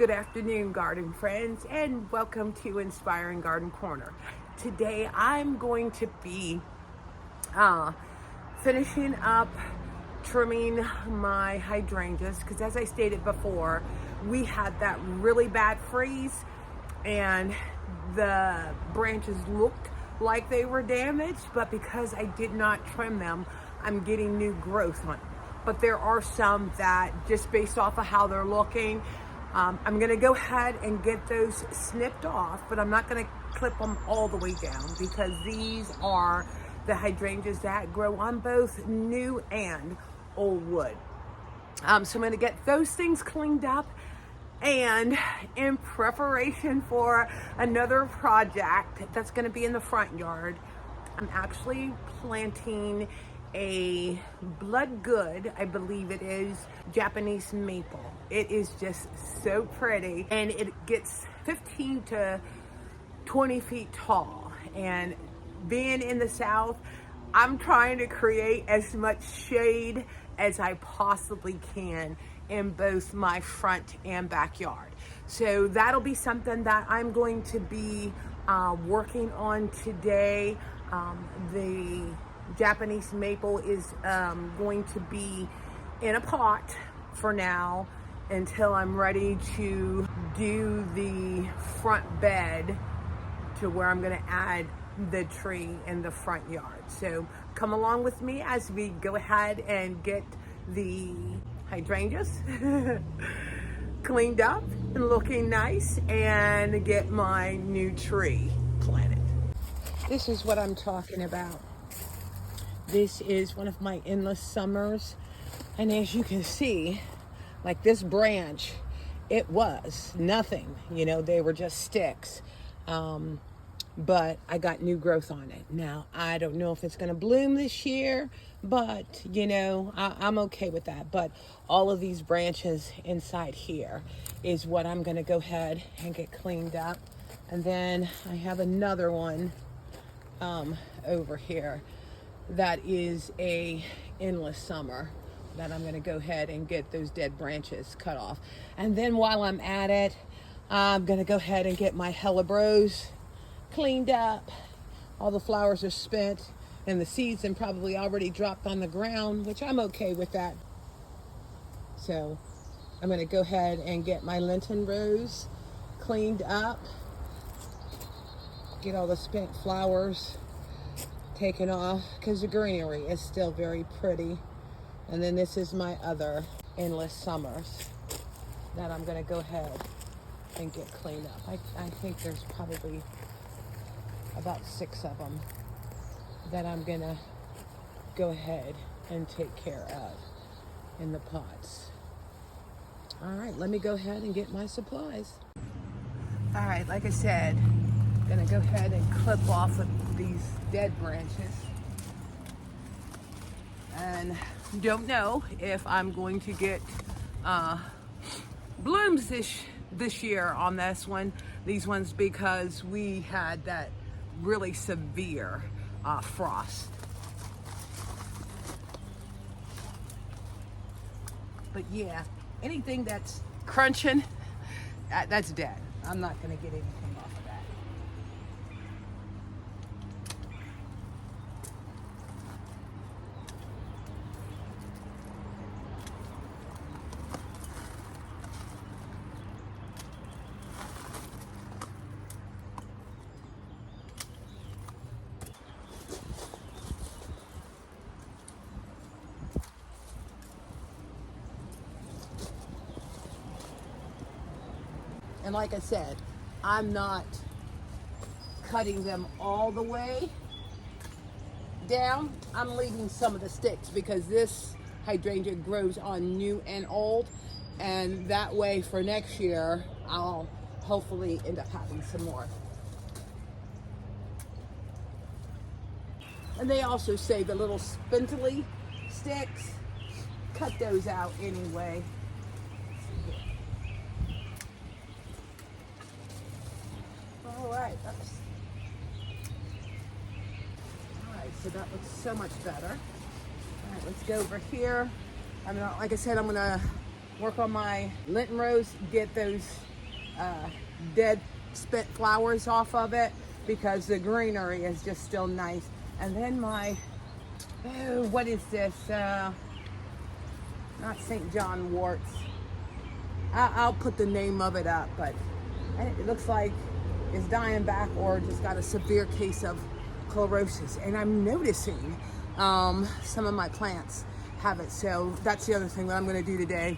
Good afternoon, garden friends, and welcome to Inspiring Garden Corner. Today I'm going to be finishing up trimming my hydrangeas because, as I stated before, we had that really bad freeze and the branches looked like they were damaged, but because I did not trim them, I'm getting new growth on them. But there are some that, just based off of how they're looking, I'm going to go ahead and get those snipped off, but I'm not going to clip them all the way down because these are the hydrangeas that grow on both new and old wood. So I'm going to get those things cleaned up, and in preparation for another project that's going to be in the front yard, I'm actually planting a Bloodgood, I believe it is, Japanese maple. It is just so pretty, and it gets 15 to 20 feet tall. And being in the South, I'm trying to create as much shade as I possibly can in both my front and backyard. So that'll be something that I'm going to be working on today. The Japanese maple is going to be in a pot for now until I'm ready to do the front bed to where I'm going to add the tree in the front yard. So come along with me as we go ahead and get the hydrangeas cleaned up and looking nice and get my new tree planted. This is what I'm talking about. This is one of my endless summers, and as you can see, like this branch, it was nothing, they were just sticks, but I got new growth on it. Now I don't know if it's going to bloom this year, but I'm okay with that. But all of these branches inside here is what I'm going to go ahead and get cleaned up. And then I have another one over here that is a endless summer that I'm going to go ahead and get those dead branches cut off. And then while I'm at it, I'm going to go ahead and get my hellebores cleaned up. All the flowers are spent and the seeds and probably already dropped on the ground, which I'm okay with that. So I'm going to go ahead and get my Lenton Rose cleaned up, get all the spent flowers taken off because the greenery is still very pretty. And then this is my other endless summers that I'm going to go ahead and get cleaned up. I think there's probably about 6 of them that I'm going to go ahead and take care of in the pots. All right, let me go ahead and get my supplies. All right, like I said, I'm going to go ahead and clip off of these dead branches. And don't know if I'm going to get blooms this year on these ones, because we had that really severe frost. But yeah, anything that's crunching, that's dead. I'm not going to get anything off of that. And like I said, I'm not cutting them all the way down. I'm leaving some of the sticks because this hydrangea grows on new and old, and that way for next year I'll hopefully end up having some more. And they also say the little spindly sticks, cut those out anyway. All right, so that looks so much better. All right, let's go over here. Like I said, I'm gonna work on my Lenton Rose, get those dead spent flowers off of it because the greenery is just still nice. And then my, oh, what is this? Not St. John worts. I'll put the name of it up, but it looks like it's dying back or just got a severe case of chlorosis. And I'm noticing some of my plants have it. So that's the other thing that I'm going to do today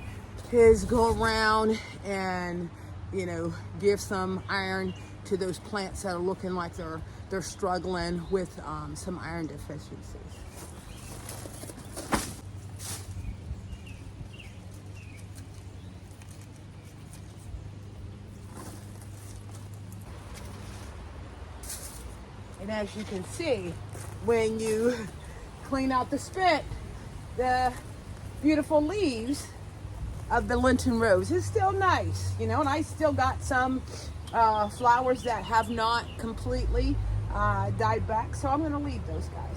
is go around and, you know, give some iron to those plants that are looking like they're struggling with some iron deficiencies. And as you can see, when you clean out the spit, the beautiful leaves of the Lenton Rose is still nice, you know, and I still got some flowers that have not completely died back, so I'm going to leave those guys.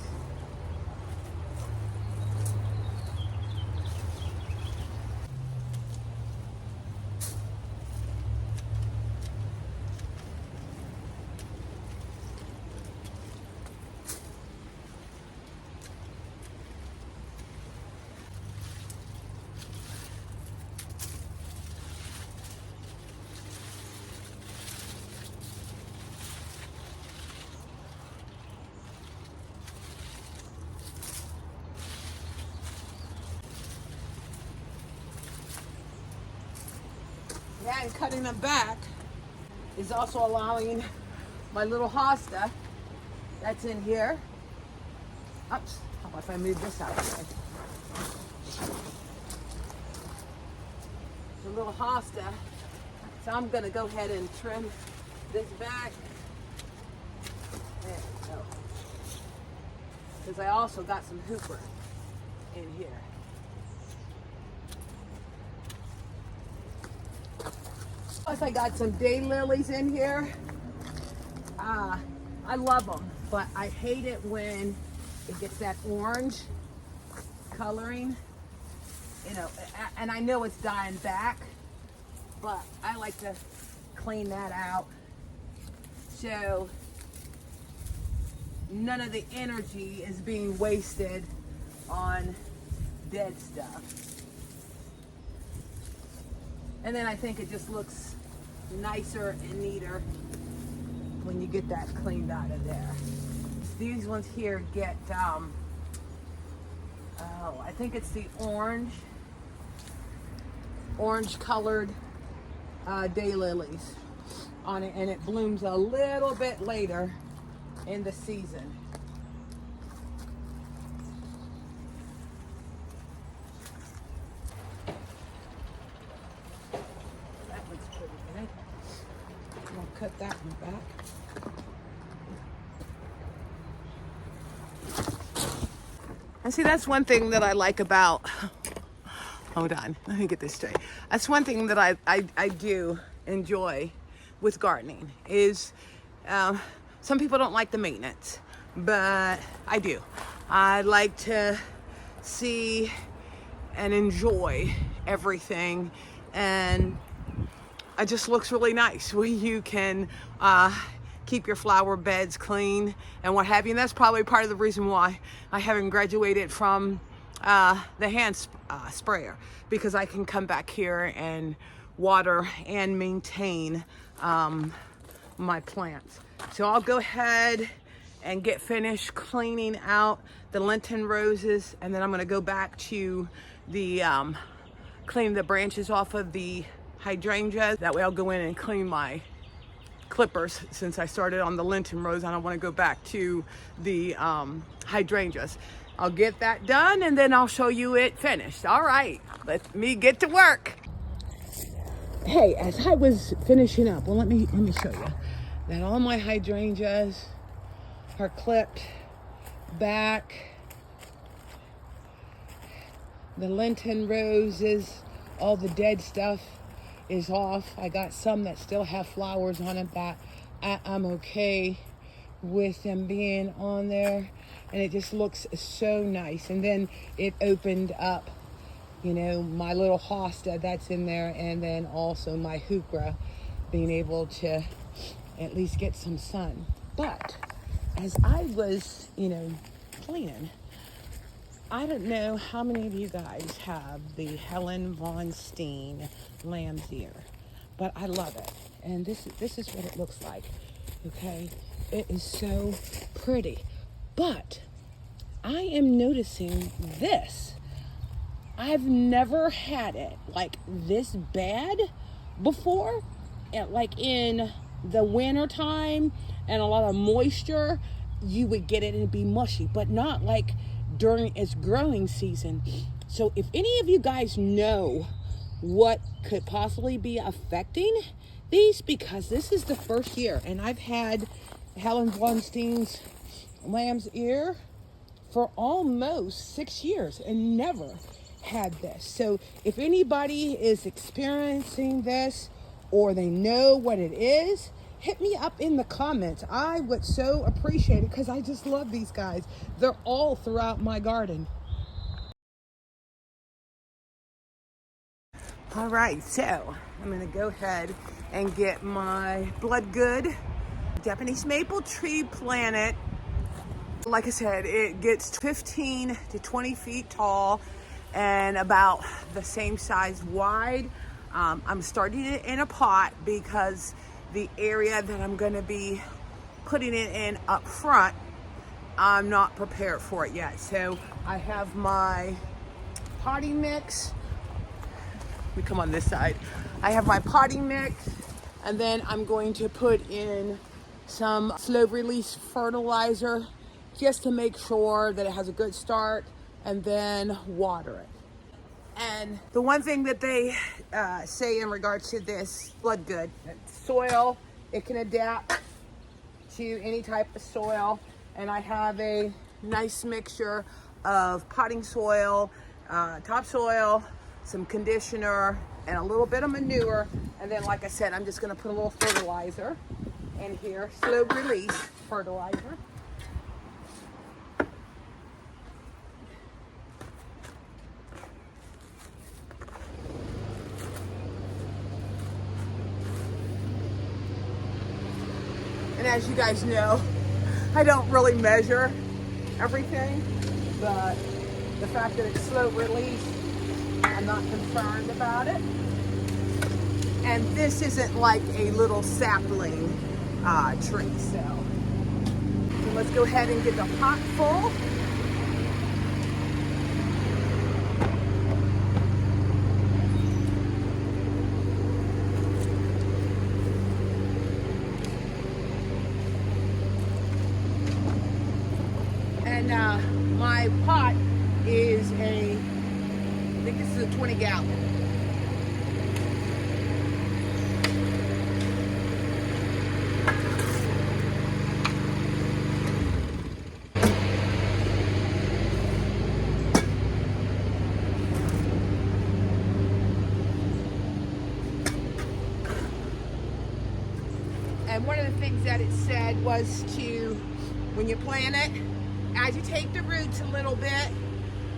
Yeah, and cutting them back is also allowing my little hosta that's in here. Oops, how about if I move this out of the way? The little hosta. So I'm gonna go ahead and trim this back. There we go. Because I also got some hooper in here. Plus I got some daylilies in here. I love them, but I hate it when it gets that orange coloring, you know, and I know it's dying back, but I like to clean that out so none of the energy is being wasted on dead stuff. And then I think it just looks nicer and neater when you get that cleaned out of there. These ones here get, I think it's the orange colored daylilies on it, and it blooms a little bit later in the season. Cut that one back. And see, that's one thing that I like about, hold on, let me get this straight. That's one thing that I do enjoy with gardening is, some people don't like the maintenance, but I do. I like to see and enjoy everything, and it just looks really nice where you can keep your flower beds clean and what have you. And that's probably part of the reason why I haven't graduated from the hand sprayer, because I can come back here and water and maintain my plants. So I'll go ahead and get finished cleaning out the Lenton Roses, and then I'm going to go back to the clean the branches off of the Hydrangeas. That way I'll go in and clean my clippers. Since I started on the Lenton Rose, I don't want to go back to the Hydrangeas. I'll get that done and then I'll show you it finished. All right, let me get to work. Hey, as I was finishing up, well, let me show you that all my Hydrangeas are clipped back. The Lenton Roses, all the dead stuff is off. I got some that still have flowers on it, but I'm okay with them being on there, and it just looks so nice. And then it opened up, you know, my little hosta that's in there, and then also my heuchera being able to at least get some sun. But as I was, cleaning, I don't know how many of you guys have the Helen Von Steen lamb's ear, but I love it. And this is what it looks like, okay? It is so pretty. But I am noticing this. I've never had it like this bad before. Like in the winter time and a lot of moisture, you would get it and it'd be mushy, but not like during its growing season. So if any of you guys know what could possibly be affecting these, because this is the first year and I've had Helen Von Steen's lamb's ear for almost 6 years and never had this. So if anybody is experiencing this or they know what it is, hit me up in the comments. I would so appreciate it because I just love these guys. They're all throughout my garden. All right, so I'm gonna go ahead and get my Bloodgood Japanese maple tree planted. Like I said, it gets 15 to 20 feet tall and about the same size wide. I'm starting it in a pot because the area that I'm gonna be putting it in up front, I'm not prepared for it yet. So I have my potting mix. Let me come on this side. I have my potting mix, and then I'm going to put in some slow release fertilizer just to make sure that it has a good start, and then water it. And the one thing that they say in regards to this Bloodgood, soil, it can adapt to any type of soil. And I have a nice mixture of potting soil, topsoil, some conditioner, and a little bit of manure. And then, like I said, I'm just gonna put a little fertilizer in here, slow release fertilizer. And as you guys know, I don't really measure everything, but the fact that it's slow release, I'm not concerned about it. And this isn't like a little sapling tree, so let's go ahead and get the pot full. And my pot is I think this is a 20 gallon. And one of the things that it said was to, when you plant it, agitate the roots a little bit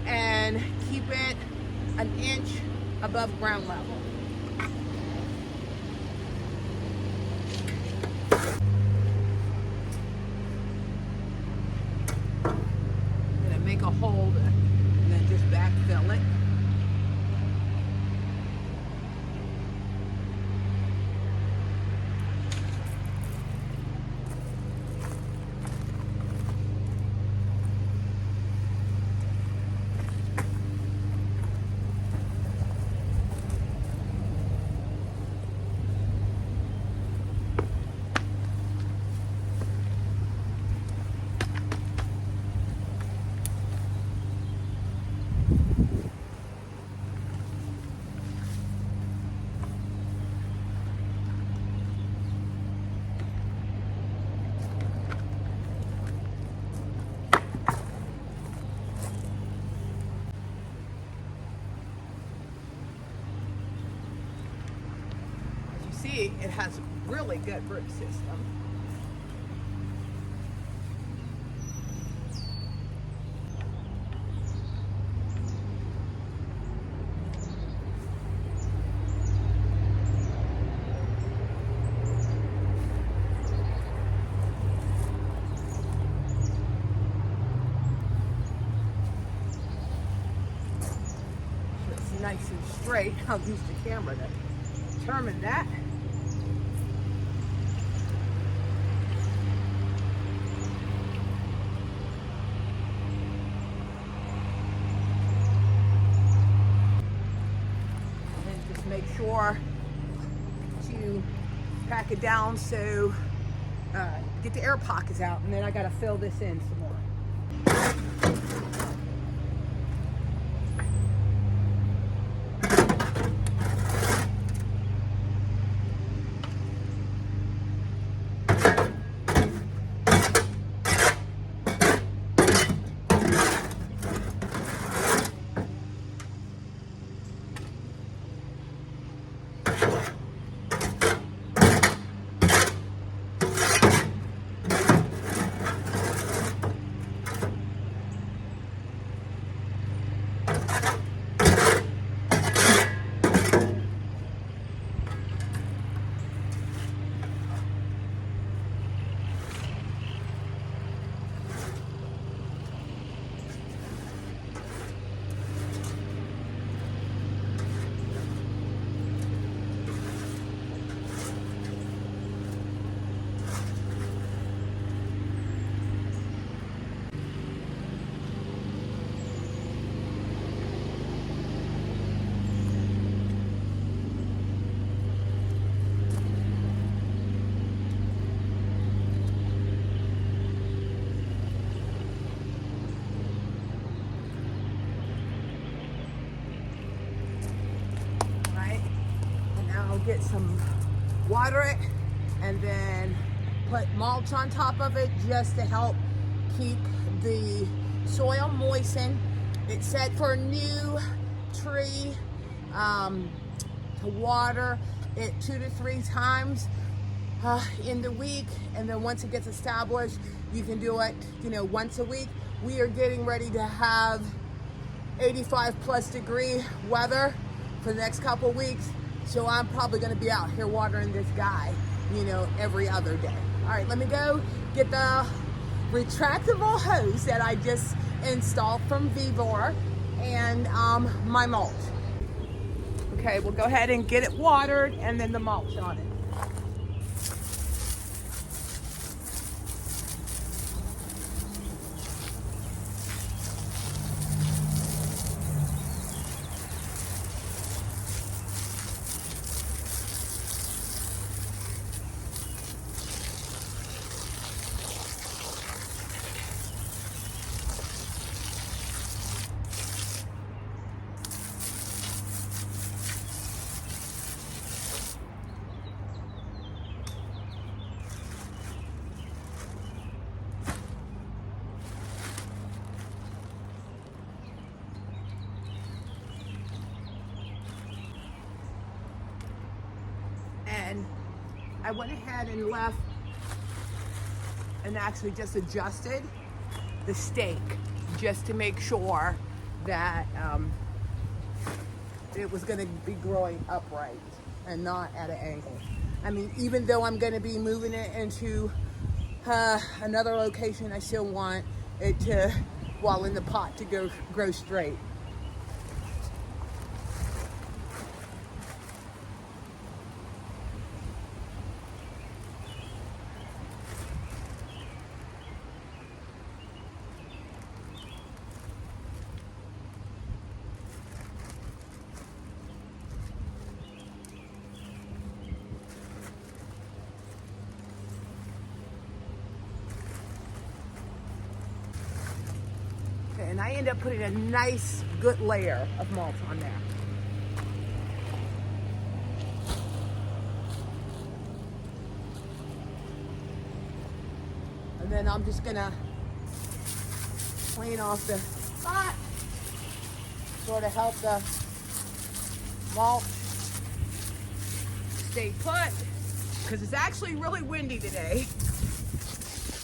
and keep it an inch above ground level. I'm gonna make a hole and then just backfill it. See, it has a really good root system. 3. I'll use the camera to determine that. And just make sure to pack it down so get the air pockets out, and then I gotta fill this in some more. Get some, water it, and then put mulch on top of it just to help keep the soil moistened. It's set for a new tree to water it 2 to 3 times in the week, and then once it gets established, you can do it, once a week. We are getting ready to have 85+ degree weather for the next couple weeks. So I'm probably gonna be out here watering this guy, every other day. All right, let me go get the retractable hose that I just installed from Vivor and my mulch. Okay, we'll go ahead and get it watered and then the mulch on it. And I went ahead and left and actually just adjusted the stake just to make sure that it was going to be growing upright and not at an angle. I mean, even though I'm going to be moving it into another location, I still want it to, while in the pot, to grow straight. And I end up putting a nice, good layer of mulch on there. And then I'm just gonna clean off the spot, sort of help the mulch stay put, because it's actually really windy today,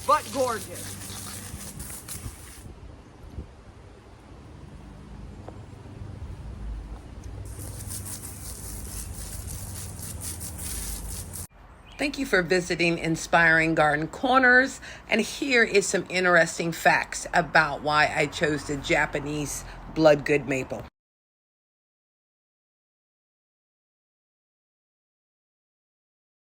but gorgeous. Thank you for visiting Inspiring Garden Corners, and here is some interesting facts about why I chose the Japanese Bloodgood maple.